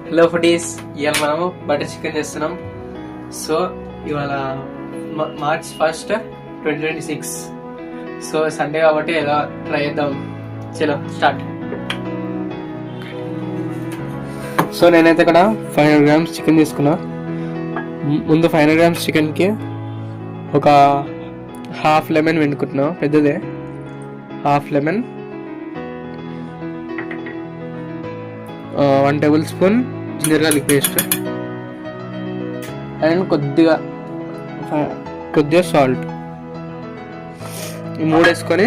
Hello foodies, ఇవాళ మనము butter chicken చేస్తున్నాం. సో ఇవాళ మార్చ్ 1, 2026. సో సండే కాబట్టి ఎలా ట్రై చేద్దాం. చలో స్టార్ట్. సో నేనైతే ఇక్కడ 500 grams చికెన్ తీసుకున్నా. ముందు 500 grams చికెన్కి ఒక హాఫ్ లెమన్ వెండుకుంటున్నా, పెద్దదే half lemon, 1 tablespoon ginger garlic paste and కొద్దిగా సాల్ట్. ఈ 3 వేసుకొని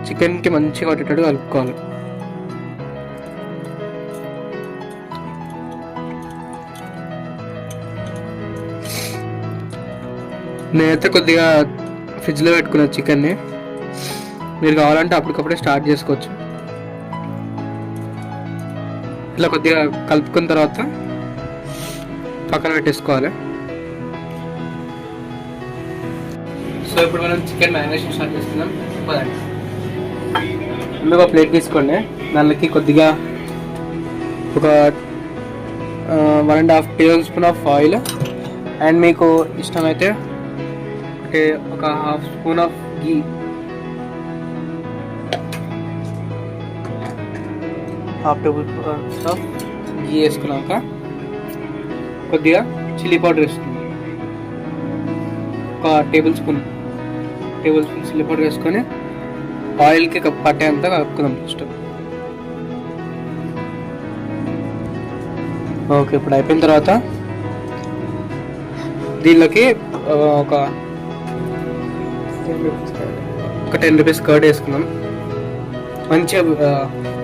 చికెన్కి మంచిగా పట్టేటట్టు కలుపుకోవాలి. నేనైతే కొద్దిగా ఫ్రిడ్జ్లో పెట్టుకున్న చికెన్ని, మీరు కావాలంటే అప్పటికప్పుడే స్టార్ట్ చేసుకోవచ్చు. ఇట్లా కొద్దిగా కలుపుకున్న తర్వాత పక్కన పెట్టేసుకోవాలి. సో ఇప్పుడు మనం చికెన్ మ్యారినేషన్ స్టార్ట్ చేస్తున్నాం. ముందుగా ఒక ప్లేట్ తీసుకోండి, దానికి కొద్దిగా ఒక 1.5 tablespoon ఆఫ్ ఆయిల్ అండ్ మీకు ఇష్టమైతే ఒక half spoon of ghee, half table spoon of ghee వేసుకున్నాక కొద్దిగా చిల్లీ పౌడర్ వేసుకుందాం. ఒక టేబుల్ స్పూన్ చిల్లీ పౌడర్ వేసుకొని ఆయిల్కి పట్టేంత కలుపుకుందాం ఫస్ట్. ఓకే, ఇప్పుడు అయిపోయిన తర్వాత దీనిలోకి ఒక 10 rupees కర్డ్ వేసుకుందాం. మంచిగా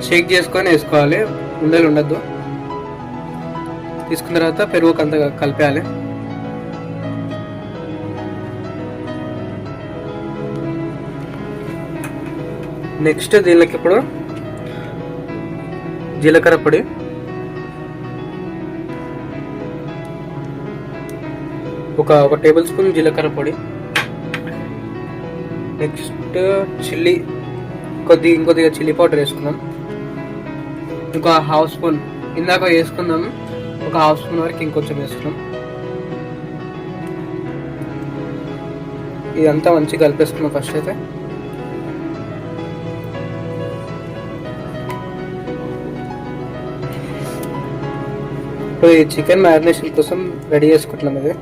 షేక్ చేసుకొని వేసుకోవాలి, ఉండలు ఉండద్దు. తీసుకున్న తర్వాత పెరుగు అంతా కలిపేయాలి. నెక్స్ట్ దీనికి ఇప్పుడు జీలకర్ర పొడి, ఒక టేబుల్ స్పూన్ జీలకర్ర పొడి. నెక్స్ట్ ఇంకొద్దిగా చిల్లీ పౌడర్ వేసుకుందాం. ఇంకో హాఫ్ స్పూన్ ఇందాక వేసుకుందాం, ఒక హాఫ్ స్పూన్ వరకు ఇంకొంచెం వేసుకున్నాం. ఇదంతా మంచిగా కలిపేసుకున్నాం ఫస్ట్ అయితే. ఇప్పుడు ఈ చికెన్ మ్యారినేషన్ కోసం రెడీ చేసుకుంటున్నాం. ఇది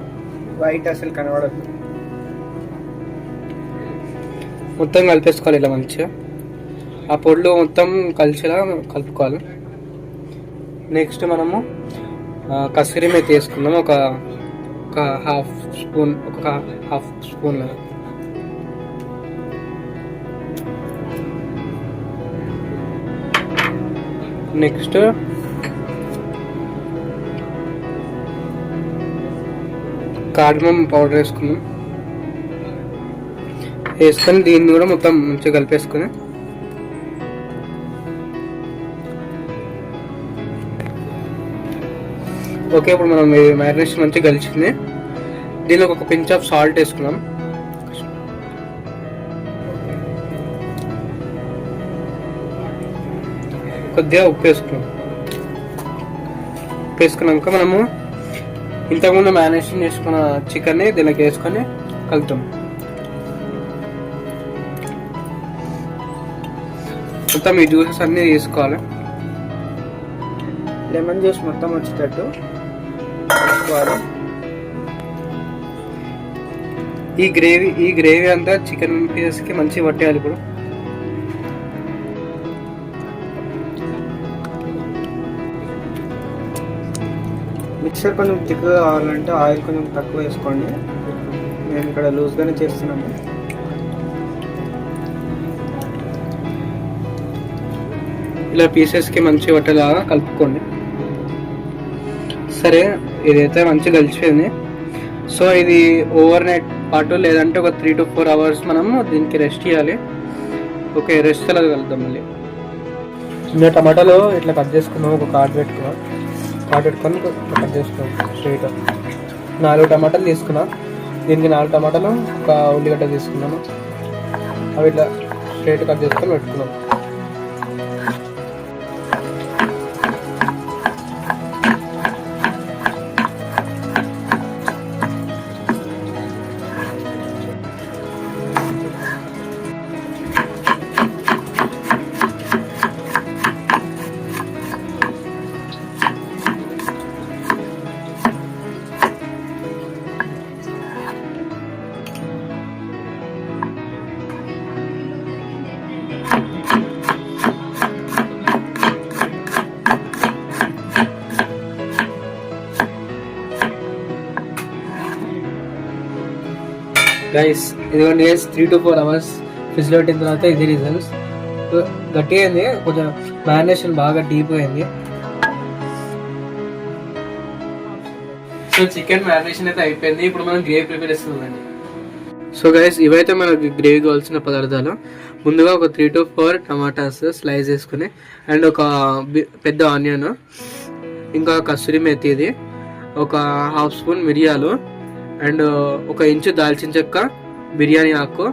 వైట్ అసలు కనబడదు, మొత్తం కలిపేసుకోవాలి ఇలా మంచిగా. ఆ పొడిలో మొత్తం కలిసేలా కలుపుకోవాలి. నెక్స్ట్ మనము కసూరి మేతి వేసుకుందాం, ఒక half spoon. Next cardamom powder వేసుకుందాం. వేసుకొని దీన్ని కూడా మొత్తం మంచిగా కలిపేసుకుని ఓకే. ఇప్పుడు మనం మ్యారినేషన్ మంచిగా కలిసింది. దీనిలో ఒక పించ్ ఆఫ్ సాల్ట్ వేసుకున్నాం. కొద్దిగా ఉప్పు వేసుకున్నాక మనము ఇంతకుముందు మ్యారినేషన్ చేసుకున్న చికెన్ని దీనికి వేసుకొని కలుపుతాం. మొత్తం ఈ జ్యూసెస్ అన్నీ తీసుకోవాలి. లెమన్ జ్యూస్ మొత్తం వచ్చేటట్టు తీసుకోవాలి. ఈ గ్రేవీ అంతా చికెన్ పీసెస్కి మంచిగా పట్టేయాలి. ఇప్పుడు మిక్సర్ కొంచెం థిక్గా కావాలంటే ఆయిల్ కొంచెం తక్కువ వేసుకోండి. నేను ఇక్కడ లూజ్గానే చేస్తున్నాను. ఇలా పీసెస్కి మంచిగా పట్టేలాగా కలుపుకోండి. సరే, ఇదైతే మంచిగా కలిసిపోయింది. సో ఇది ఓవర్ నైట్ పాటు లేదంటే ఒక 3 to 4 hours మనము దీనికి రెస్ట్ చేయాలి. ఓకే, రెస్ట్ అలా కలుద్దాం. మళ్ళీ చిన్న టమాటాలు ఇట్లా కట్ చేసుకున్నాం. ఒక కార్డ్ పెట్టుకొని కట్ చేసుకున్నాం స్ట్రైట్. 4 టమాటాలు తీసుకున్నా. దీనికి 4 టమాటాలు, ఒక ఉల్లిగడ్డ తీసుకున్నాను. అవి ఇట్లా స్ట్రైట్ కట్ చేసుకొని పెట్టుకున్నాం. గైస్ ఇదిగోండి గైస్ 3 to 4 hours ఫ్రిడ్జ్లో పెట్టిన తర్వాత ఇది రిజల్ట్స్. గట్టిగా అయింది, కొంచెం మ్యారినేషన్ బాగా డీప్ అయింది. సో చికెన్ మ్యారినేషన్ అయితే అయిపోయింది. ఇప్పుడు మనం గ్రేవీ ప్రిపేర్ చేస్తుందండి. సో గైస్ ఇవైతే మనకి గ్రేవీ కావాల్సిన పదార్థాలు. ముందుగా ఒక 3 to 4 టమాటాస్ స్లైస్ చేసుకుని, అండ్ ఒక పెద్ద ఆనియన్, ఇంకా కస్తూరి మెథి, ఇది ఒక 1/2 స్పూన్ మిరియాలు, అండ్ 1 ఇంచు దాల్చిన చెక్క, బిర్యానీ ఆకు,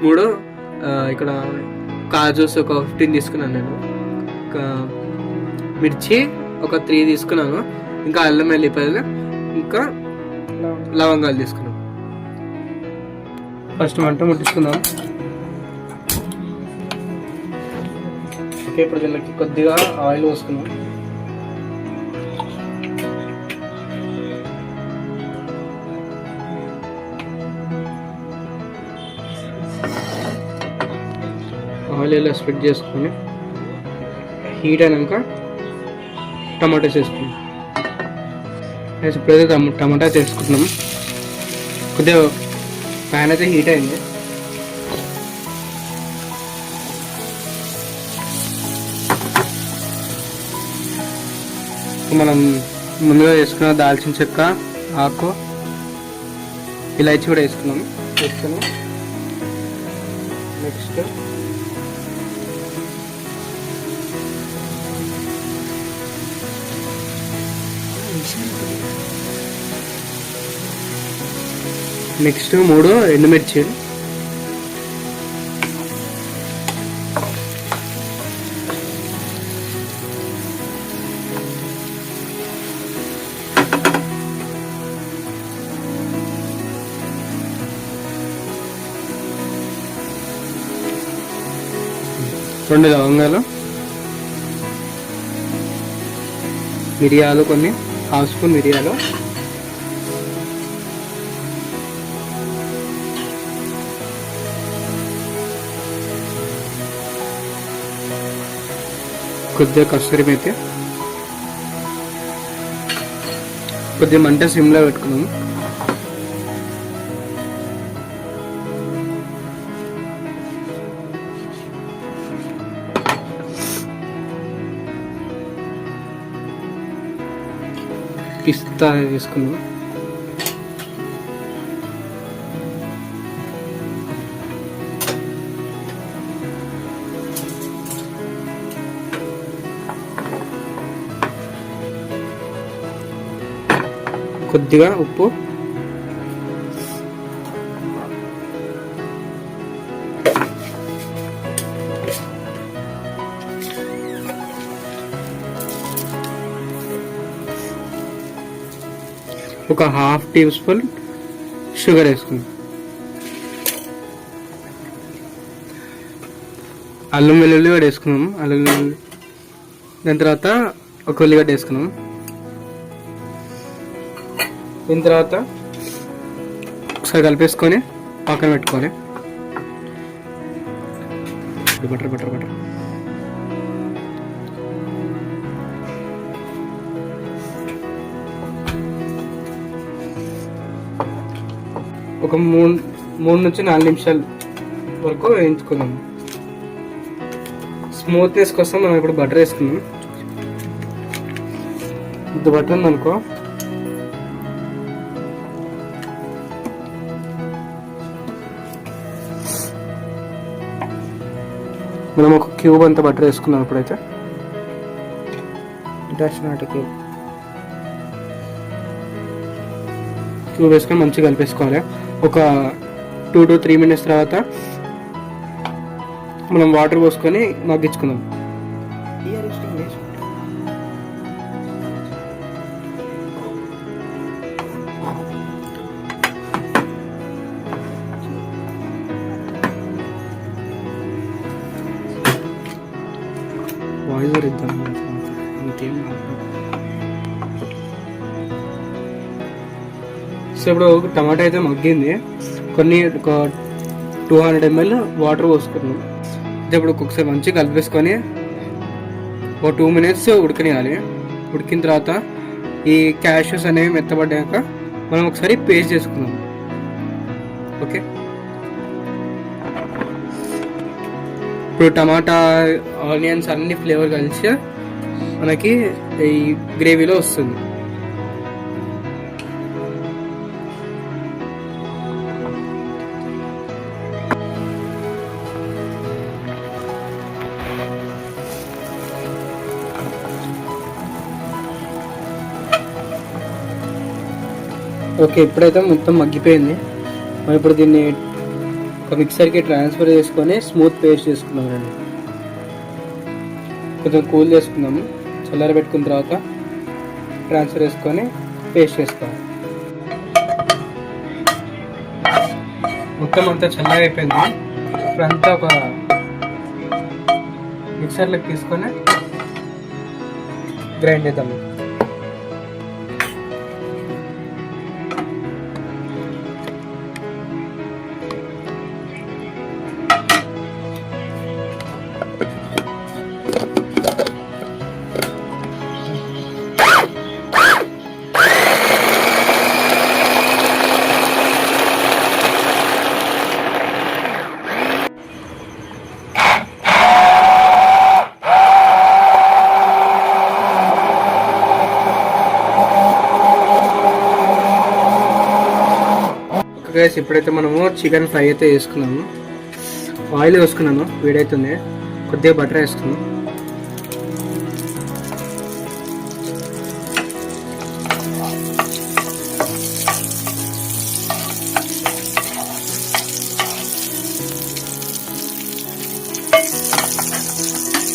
3 ఇక్కడ కాజూస్ ఒక 15 తీసుకున్నాను నేను, మిర్చి ఒక 3 తీసుకున్నాను, ఇంకా అల్లం వెల్లిపాయలు, ఇంకా లవంగాలు తీసుకున్నాను. ఫస్ట్ మంట ముట్టించుకుందాం. ఓకే, ఇప్పుడు దీనికి కొద్దిగా ఆయిల్ పోసుకుందాం. ఆయిల్ ఇలా స్ప్రెడ్ చేసుకొని హీట్ అయినాక టమాటాస్ వేసుకున్నాం. ఇప్పుడైతే టమాటాస్ వేసుకుంటున్నాం. కొద్దిగా ప్యాన్ అయితే హీట్ అయింది. మనం ముందుగా వేసుకున్న దాల్చిన చెక్క, ఆకు, ఇలాచి కూడా వేసుకున్నాం. నెక్స్ట్ నెక్స్ట్ 3 ఎండుమిర్చి, రెండు లవంగాలు, మిరియాలు కొన్ని 1/2 స్పూన్ మిరియాలు, కొద్దిగా కస్తూరి మెథి, కొద్దిగా మంట సిమ్లో పెట్టుకున్నాము. పిస్తా వేసుకున్నాం. కొద్దిగా ఉప్పు, ఒక 1/2 టీ స్పూన్ షుగర్ వేసుకుందాం. అల్లం వెల్లుల్లి కూడా వేసుకున్నాము. అల్లం వెల్లుల్లి, దాని తర్వాత ఒక ఉల్లిగడ్డ వేసుకున్నాము. దీని తర్వాత ఒకసారి కలిపేసుకొని పక్కన పెట్టుకోవాలి. బటర్ బటర్ బటర్ ఒక 3 నుంచి 4 నిమిషాలు వరకు వేయించుకుందాం. స్మూత్నెస్ కోసం మనం ఇప్పుడు బటర్ వేసుకుందాం. ఇంత బటర్ ఉందనుకో, మనం ఒక క్యూబ్ అంతా బటర్ వేసుకున్నాం. ఇప్పుడైతే క్యూబ్ వేసుకొని మంచిగా కలిపేసుకోవాలి. ఒక 2 to 3 minutes తర్వాత మనం వాటర్ పోసుకొని మగ్గించుకుందాం. వాయిస్ ఇద్దాం ఇంకేం. సో ఇప్పుడు టమాటా అయితే మగ్గింది. ఒక 200 ml వాటర్ పోసుకున్నాం. ఇప్పుడు ఒకసారి మంచిగా కలిపేసుకొని ఒక 2 minutes ఉడకనియాలి. ఉడికిన తర్వాత ఈ క్యాష్యూస్ అనేవి మెత్తబడ్డాక మనం ఒకసారి పేస్ట్ చేసుకుందాం. ఓకే, ఇప్పుడు టమాటా ఆనియన్స్ అన్ని ఫ్లేవర్ కలిసి మనకి ఈ గ్రేవీలో వస్తుంది. ఓకే, ఇప్పుడైతే మొత్తం మగ్గిపోయింది. మనం ఇప్పుడు దీన్ని ఒక మిక్సర్కి ట్రాన్స్ఫర్ చేసుకొని స్మూత్ పేస్ట్ చేసుకున్నాం రండి. కొంచెం కూల్ చేసుకుందాము. చల్లార పెట్టుకున్న తర్వాత ట్రాన్స్ఫర్ చేసుకొని పేస్ట్ చేసుకోవాలి. మొత్తం అంతా చల్లగా అయిపోయింది. ఇప్పుడంతా ఒక మిక్సర్లోకి తీసుకొని గ్రైండ్ చేద్దాము. గైస్, ఇప్పుడైతే మనము చికెన్ ఫ్రై అయితే వేసుకున్నాము. ఆయిల్ వేసుకున్నాను, వేడైతుంది. కొద్దిగా బటర్ వేసుకున్నాం.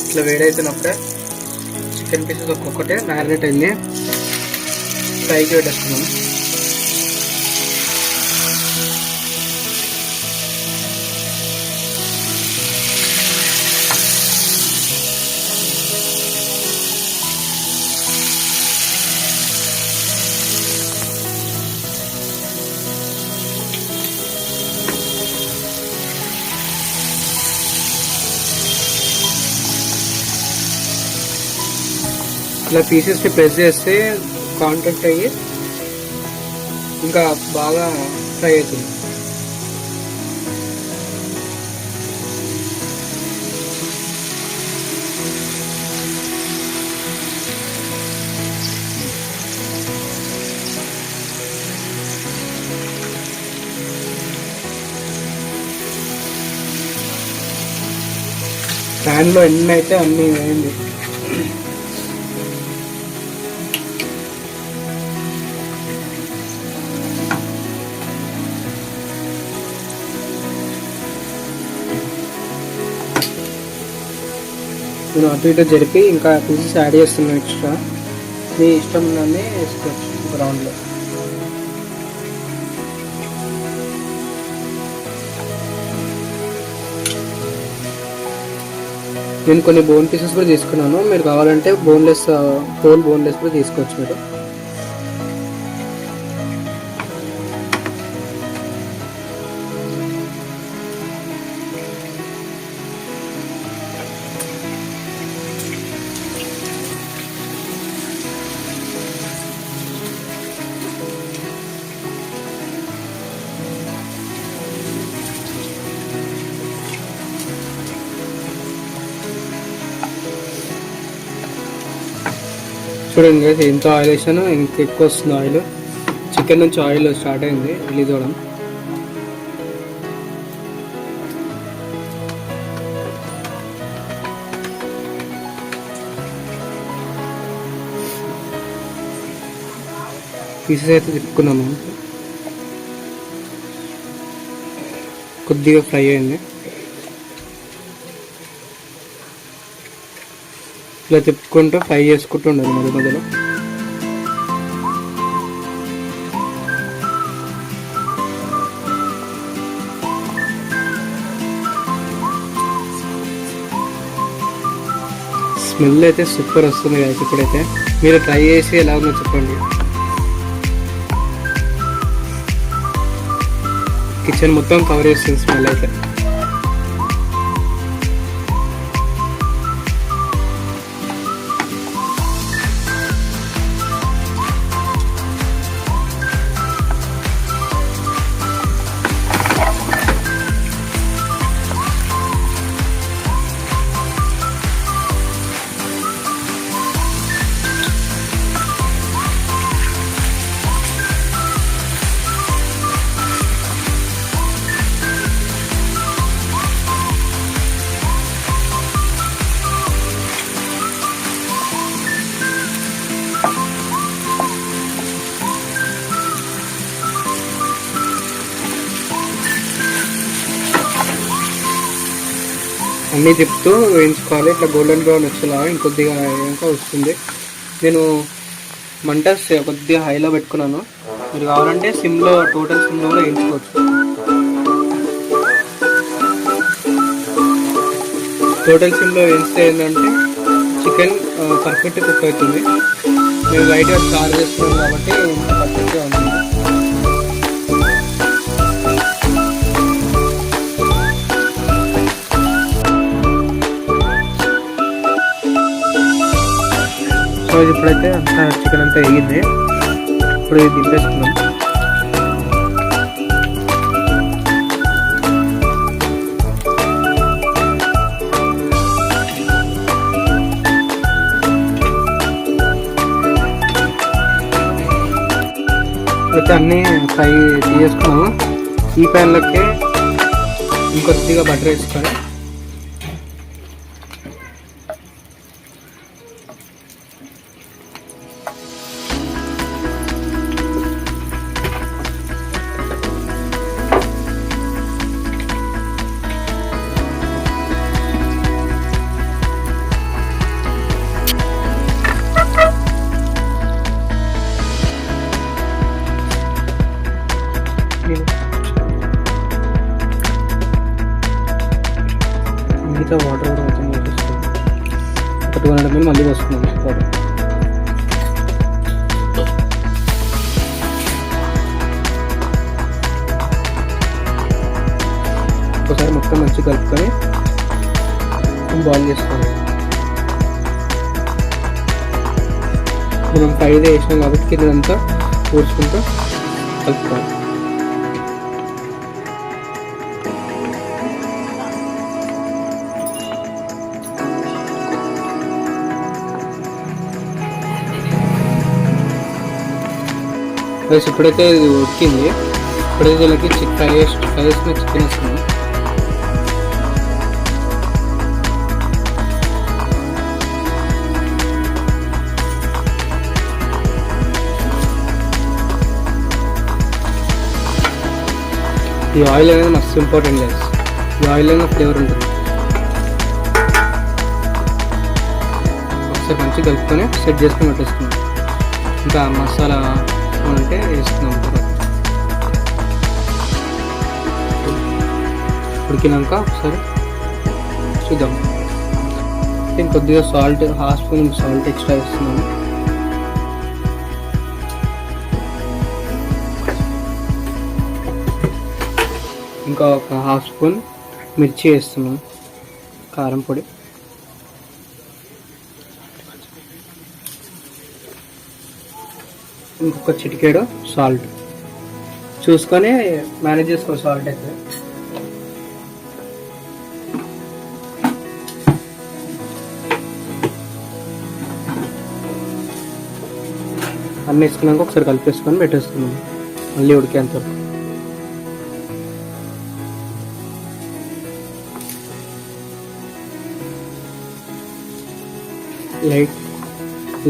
ఇట్లా వేడైతున్నప్పుడే చికెన్ పీసెస్ ఒక్కొక్కటే మ్యారినేట్ అయింది ఫ్రైకి పెట్టేసుకున్నాము. ఇలా పీసెస్ని ప్రెస్ చేస్తే కాంటాక్ట్ అయ్యి ఇంకా బాగా ఫ్రై అవుతుంది. ప్యాన్లో ఎన్ని అయితే అన్నీ వేయండి. నేను అటు ఇటు జరిపి ఇంకా పీసెస్ యాడ్ చేస్తున్నాను. ఎక్స్ట్రా మీ ఇష్టం ఉన్నది వేసుకోవచ్చు ఒక రౌండ్లో. నేను కొన్ని బోన్ పీసెస్ కూడా తీసుకున్నాను. మీరు కావాలంటే బోన్లెస్ బోన్లెస్ కూడా తీసుకోవచ్చు మీరు. చూడండి, ఎంత ఆయిల్ వేసాను, ఇంక ఎక్కువ వస్తుంది ఆయిల్. చికెన్ నుంచి ఆయిల్ స్టార్ట్ అయింది రిలీజ్ అవ్వడం. పీసెస్ అయితే తిప్పుకున్నాము. కొద్దిగా ఫ్రై అయింది. ఇలా తిప్పుకుంటూ ఫ్రై చేసుకుంటూ ఉండాలి మధ్య మధ్యలో. స్మెల్ అయితే సూపర్ వస్తుంది కదా. ఇప్పుడైతే మీరు ట్రై చేసి ఎలా ఉందో చెప్పండి. కిచెన్ మొత్తం కవర్ చేస్తుంది స్మెల్ అయితే. అన్నీ తిప్పుతూ వేయించుకోవాలి. ఇట్లా గోల్డెన్ బ్రౌన్ వచ్చేలాగా ఇంకొద్దిగా ఇంకా వస్తుంది. నేను మంట కొద్దిగా హైలో పెట్టుకున్నాను. మీరు కావాలంటే సిమ్లో, టోటల్ సిమ్లో కూడా వేయించుకోవచ్చు. టోటల్ సిమ్లో వేస్తే ఏంటంటే చికెన్ పర్ఫెక్ట్ కుక్ అవుతుంది. మేము లైట్గా చారు చేస్తున్నాం కాబట్టి పర్ఫెక్ట్గా ఉంటుంది. సో ఇప్పుడైతే అంతా చికెన్ అంతా వేగింది. ఇప్పుడు ఇది దింపేసుకున్నాం. అయితే అన్నీ ఫ్రై చేసుకున్నాము. ఈ ప్యాన్లోకి ఇంకొద్దిగా బటర్ వేసుకొని మిగతా వాటర్ కూడా మొత్తం వేసేస్తాం. ఒక 200 ml మళ్ళీ వస్తున్నాం వాటర్. ఒకసారి మొత్తం మంచిగా కలుపుకొని బాయిల్ చేసుకోవాలి. మనం ఫ్రైదే వేసినాం కాబట్టి కిందంతా పూడ్చుకుంటూ కలుపుకోవాలి. ఇప్పుడైతే ఇది ఉడికింది. ఇప్పుడైతే దీనికి ఫ్రై చేసుకున్న చికెన్ వేసుకున్నాం. ఈ ఆయిల్ అనేది మస్తు ఇంపార్టెంట్ లేదు. ఈ ఆయిల్ అనేది ఫ్లేవర్ ఉంటుంది. ఒకసారి మంచిగా కలుపుకొని సెట్ చేసుకొని పెట్టేసుకున్నాం. ఇంకా మసాలా అంటే వేస్తున్నాం. ఉడికినాక ఒకసారి చూద్దాం. కొద్దిగా salt, half spoon salt extra వేస్తున్నాము. ఇంకా ఒక హాఫ్ స్పూన్ మిర్చి వేస్తున్నాం, కారం పొడి. ఇంకొక చిటికేడు సాల్ట్ చూసుకొని మేనేజ్ చేసుకో. సాల్ట్ అయితే అన్నీ వేసుకున్నాక ఒకసారి కలిపేసుకొని పెట్టేసుకున్నాం మళ్ళీ ఉడికేంత వరకు.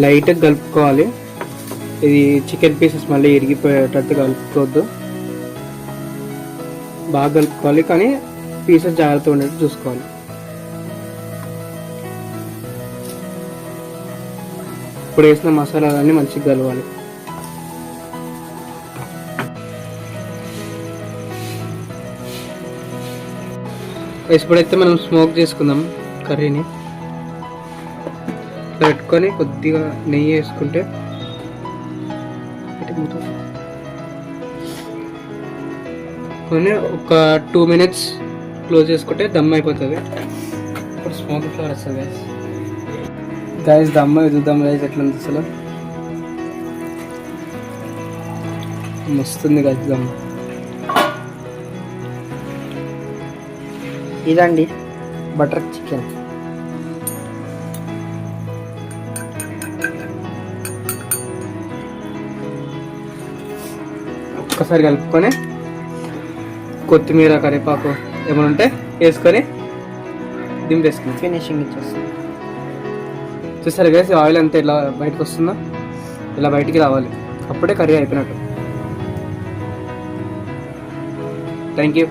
లైట్గా కలుపుకోవాలి. ఇది చికెన్ పీసెస్ మళ్ళీ ఇరిగిపోయేటట్టు కలుపుకోవద్దు. బాగా కలుపుకోవాలి, కానీ పీసెస్ జాగ్రత్తగా ఉండేట్టు చూసుకోవాలి. ఇప్పుడు వేసిన మసాలాలన్నీ మంచిగా కలవాలి. ఇప్పుడైతే మనం స్మోక్ చేసుకుందాం కర్రీని. పెట్టుకొని కొద్దిగా నెయ్యి వేసుకుంటే కొన్ని ఒక 2 minutes క్లోజ్ చేసుకుంటే దమ్ అయిపోతుంది. ఇప్పుడు స్మోక్ ఫ్లేవర్ వస్తుంది గైస్. దమ్ చూద్దాం గైస్ ఎట్లా ఉంది అసలు. మస్తుంది గైస్ దమ్. ఇదండి బటర్ చికెన్. ఒక్కసారి కలుపుకొని కొత్తిమీర, కరివేపాకు ఏమైనా ఉంటే వేసుకొని దింపేసుకుని ఫినిషింగ్ ఇచ్చేస్తాం. చూసారు గైస్ ఆయిల్ అంతా ఇలా బయటకు వస్తుందా, ఇలా బయటికి రావాలి. అప్పుడే కర్రీ అయిపోయినట్టు. Thank you.